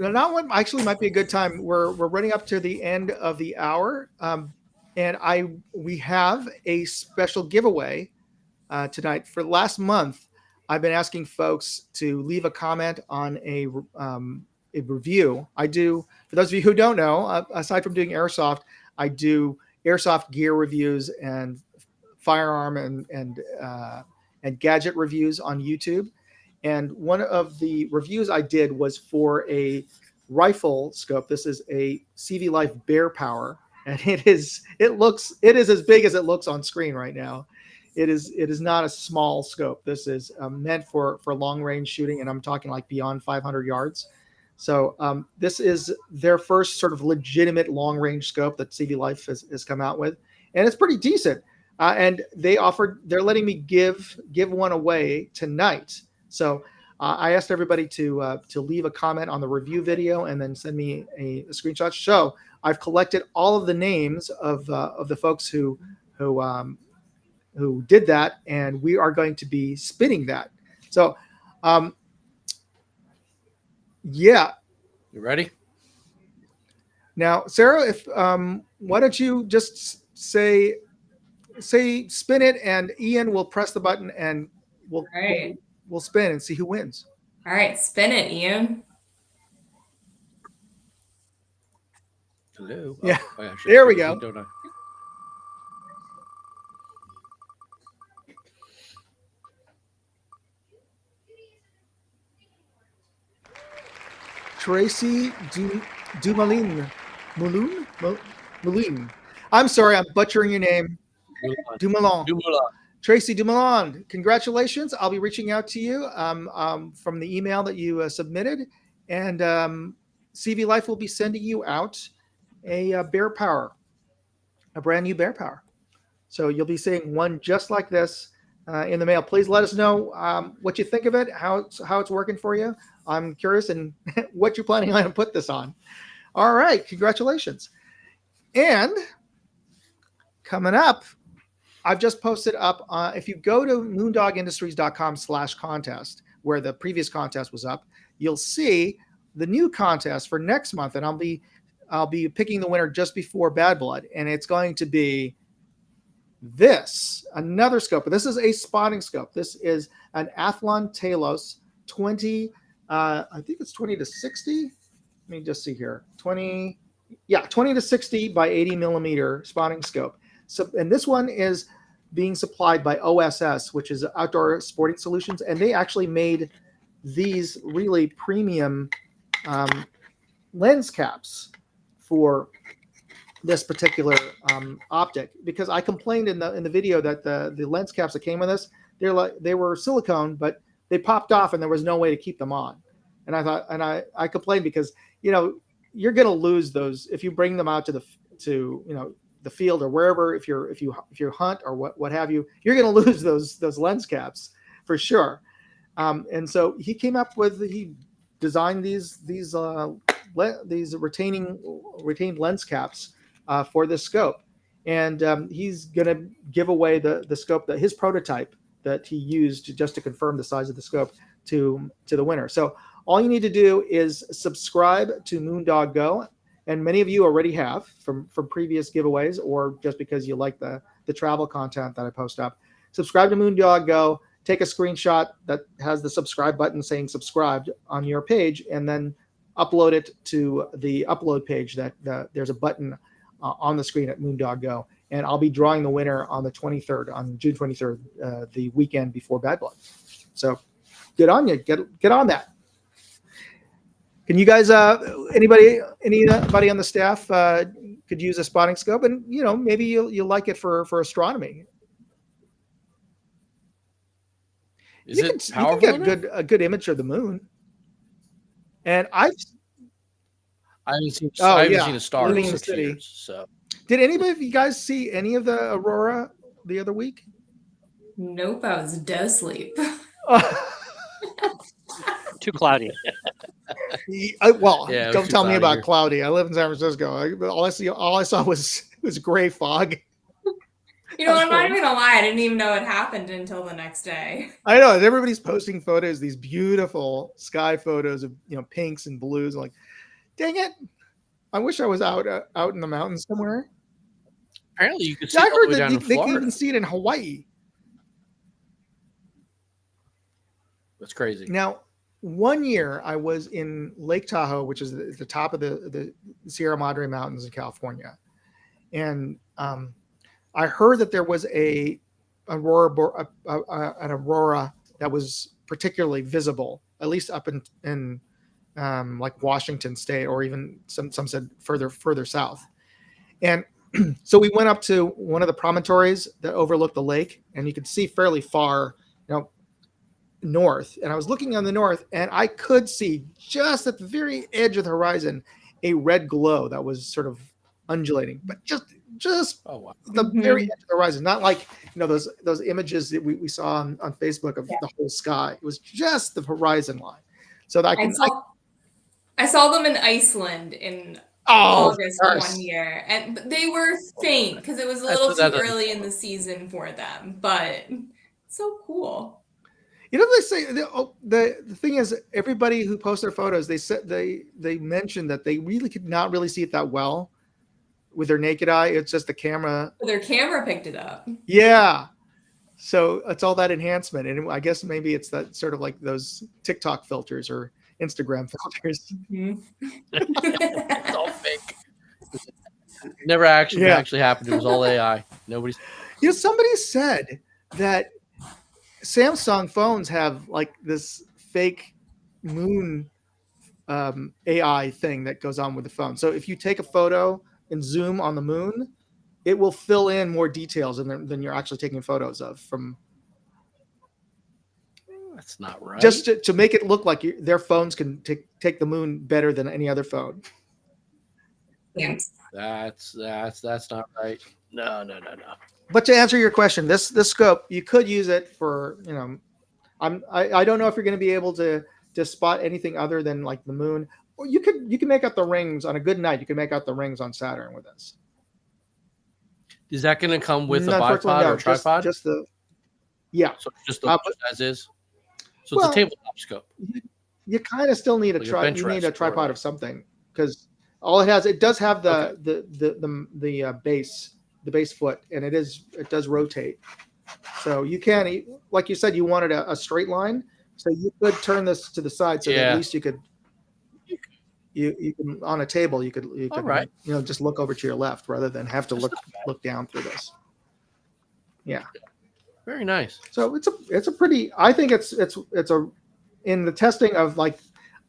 now one actually might be a good time. We're running up to the end of the hour, and we have a special giveaway tonight. For last month, I've been asking folks to leave a comment on a review. I do, for those of you who don't know, aside from doing airsoft, I do airsoft gear reviews and firearm and gadget reviews on YouTube. And one of the reviews I did was for a rifle scope. This is a CV Life Bear Power, and it is as big as it looks on screen right now. It is not a small scope. This is meant for long range shooting, and I'm talking like beyond 500 yards. So this is their first sort of legitimate long range scope that CV Life has come out with, and it's pretty decent. And they're letting me give one away tonight. So I asked everybody to leave a comment on the review video and then send me a screenshot. So I've collected all of the names of the folks who did that, and we are going to be spinning that. So yeah. You ready? Now, Sarah, if why don't you just say spin it, and Ian will press the button, and we'll spin and see who wins. All right, spin it, Ian. Hello. Yeah. Oh, actually, There we go. don't I? Tracy Dumoulin. I'm sorry, I'm butchering your name. Dumoulin. Tracy Dumoulin, congratulations. I'll be reaching out to you from the email that you submitted, and CV Life will be sending you out a Bear Power, a brand new Bear Power. So you'll be seeing one just like this in the mail. Please let us know what you think of it, how it's working for you. I'm curious, and what you're planning on to put this on. All right, congratulations. And coming up, I've just posted up, if you go to moondogindustries.com/contest, where the previous contest was up, you'll see the new contest for next month, and I'll be picking the winner just before Bad Blood, and it's going to be another scope. This is a spotting scope. This is an Athlon Talos 20, I think it's 20 to 60. Let me just see here. 20 to 60 by 80 millimeter spotting scope. So, and this one is being supplied by OSS, which is Outdoor Sporting Solutions, and they actually made these really premium lens caps for this particular optic, because I complained in the video that the lens caps that came with this, they were silicone, but they popped off and there was no way to keep them on. And I complained because you're going to lose those if you bring them out to the field or wherever, if you hunt or what have you, you're going to lose those lens caps for sure. And so he designed these retained lens caps for this scope. And he's going to give away the scope, that his prototype that he used just to confirm the size of the scope to the winner. So all you need to do is subscribe to Moondog Go. And many of you already have from previous giveaways, or just because you like the travel content that I post up. Subscribe to Moondog Go, take a screenshot that has the subscribe button saying subscribed on your page, and then upload it to the upload page that there's a button on the screen at Moondog Go. And I'll be drawing the winner on the 23rd, on June 23rd, the weekend before Bad Blood. So get on you, get on that. Can you guys, anybody on the staff could use a spotting scope, and maybe you'll like it for astronomy. Is it You powerful? can get a good image of the moon. And I haven't seen a star Living in in the 6 city. years. So did anybody of you guys see any of the aurora the other week? Nope, I was dead asleep. Too cloudy. Don't too tell me cloudy about here. cloudy. I live in San Francisco. All I saw was gray fog. You know, I'm not even gonna lie, I didn't even know it happened until the next day. I know, everybody's posting photos, these beautiful sky photos of pinks and blues. I'm like, dang it! I wish I was out in the mountains somewhere. apparently you could see I it all heard the way down that in they can Florida. even see it in Hawaii. That's crazy. Now, one year I was in Lake Tahoe, which is the top of the Sierra Madre Mountains in California, and I heard that there was an aurora that was particularly visible, at least up in like Washington State, or even some said further south. And so we went up to one of the promontories that overlooked the lake, and you could see fairly far, north. And I was looking on the north, and I could see just at the very edge of the horizon a red glow that was sort of undulating, but just Oh wow. the very edge of the horizon, not like those images that we saw on Facebook of the whole sky. It was just the horizon line. So that I saw them in Iceland in Oh, August of course. one year, and they were faint because it was a That's little what that too is. early in the season for them. But so cool. They say the thing is, everybody who posts their photos, they mentioned that they really could not really see it that well with their naked eye. It's just the camera. Their camera picked it up. Yeah. So it's all that enhancement. And I guess maybe it's that sort of like those TikTok filters or Instagram filters. It's all fake. Never actually happened. It was all AI. Nobody's. Somebody said that Samsung phones have like this fake moon AI thing that goes on with the phone. So if you take a photo and zoom on the moon, it will fill in more details than you're actually taking photos of. That's not right. Just to make it look like their phones can take the moon better than any other phone. Thanks. That's not right. No. But to answer your question, this scope, you could use it for, I don't know if you're going to be able to spot anything other than like the moon. Or you can make out the rings on a good night. You can make out the rings on Saturn with this. Is that going to come with a Unfortunately, bipod no, or a tripod? Just the, yeah. So just the as is. So it's a tabletop scope. You kind of still need a Like a bench you need a rest or tripod whatever. of something, because all it does have the base foot, and it does rotate. So you can, like you said, you wanted a straight line, so you could turn this to the side, so that at least you could you can on a table you could All right. just look over to your left rather than have to look down through this. Yeah. Very nice. So it's a pretty. I think it's in the testing of like,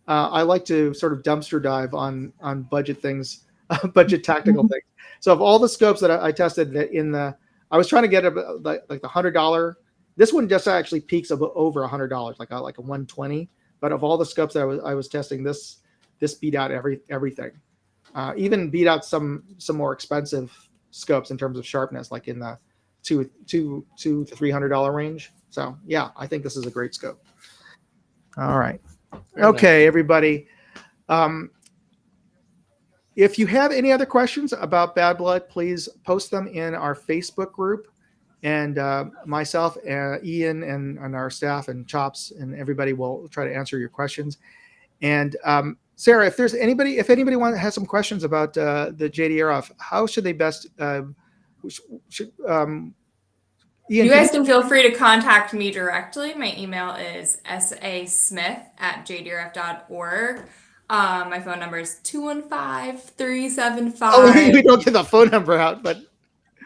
I like to sort of dumpster dive on budget things, budget tactical things. So of all the scopes that I tested I was trying to get like the $100. This one just actually peaks over $100, like a 120. But of all the scopes that I was testing, this beat out everything. Even beat out some more expensive scopes in terms of sharpness, like in the $200 to $300 range. So yeah, I think this is a great scope. All right. Very Okay, everybody. if you have any other questions about Bad Blood, please post them in our Facebook group. And myself, Ian, and our staff and Chops and everybody will try to answer your questions. And Sarah, if anybody has some questions about the JD Aerof, how should they best? Ian, You guys can feel free to contact me directly. My email is sasmith@jdrf.org. My phone number is 215-375. Oh, we don't get the phone number out, but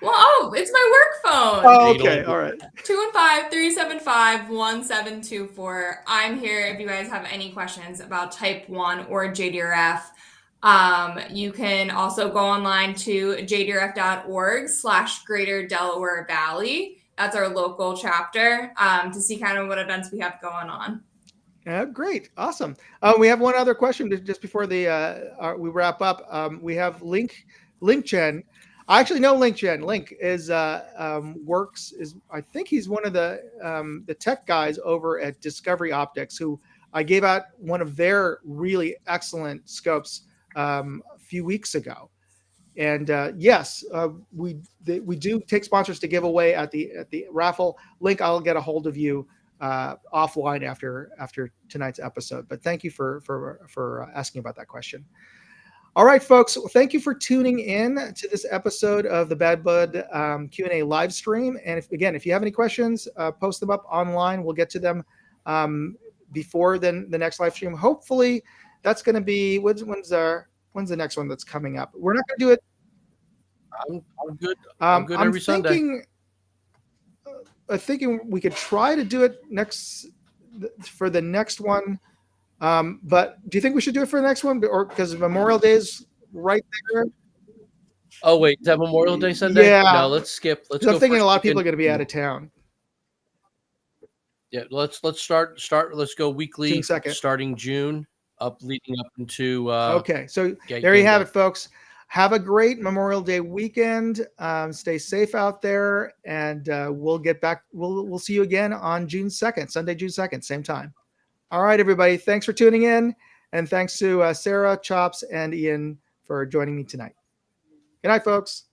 it's my work phone. oh, okay, all right. 215-375-1724. I'm here if you guys have any questions about Type 1 or JDRF. You can also go online to jdrf.org/Greater Delaware Valley. That's our local chapter, to see kind of what events we have going on. Great, awesome. We have one other question just before we wrap up. We have Link Chen. I actually know Link Chen. Link is I think he's one of the tech guys over at Discovery Optics, who I gave out one of their really excellent scopes a few weeks ago. And yes, we do take sponsors to give away at the raffle. Link, I'll get a hold of you offline after tonight's episode. But thank you for asking about that question. All right, folks. Well, thank you for tuning in to this episode of the Bad Blood Q&A live stream. And if you have any questions, post them up online. We'll get to them before the next live stream. Hopefully, that's going to be when's the next one that's coming up? We're not going to do it. I'm good. I'm good every Sunday. I'm thinking we could try to do it for the next one. But do you think we should do it for the next one, or because Memorial Day is right there? Oh wait, is that Memorial Day Sunday? Yeah. No, let's skip. I'm thinking a lot of people are going to be out of town. Yeah, let's start. Let's go weekly, June 2nd. Starting June, leading up into. Okay, so there you have it, folks. Have a great Memorial Day weekend. Stay safe out there, and we'll get back. We'll see you again on June 2nd, Sunday, June 2nd, same time. All right, everybody. Thanks for tuning in, and thanks to Sarah, Chops, and Ian for joining me tonight. Good night, folks.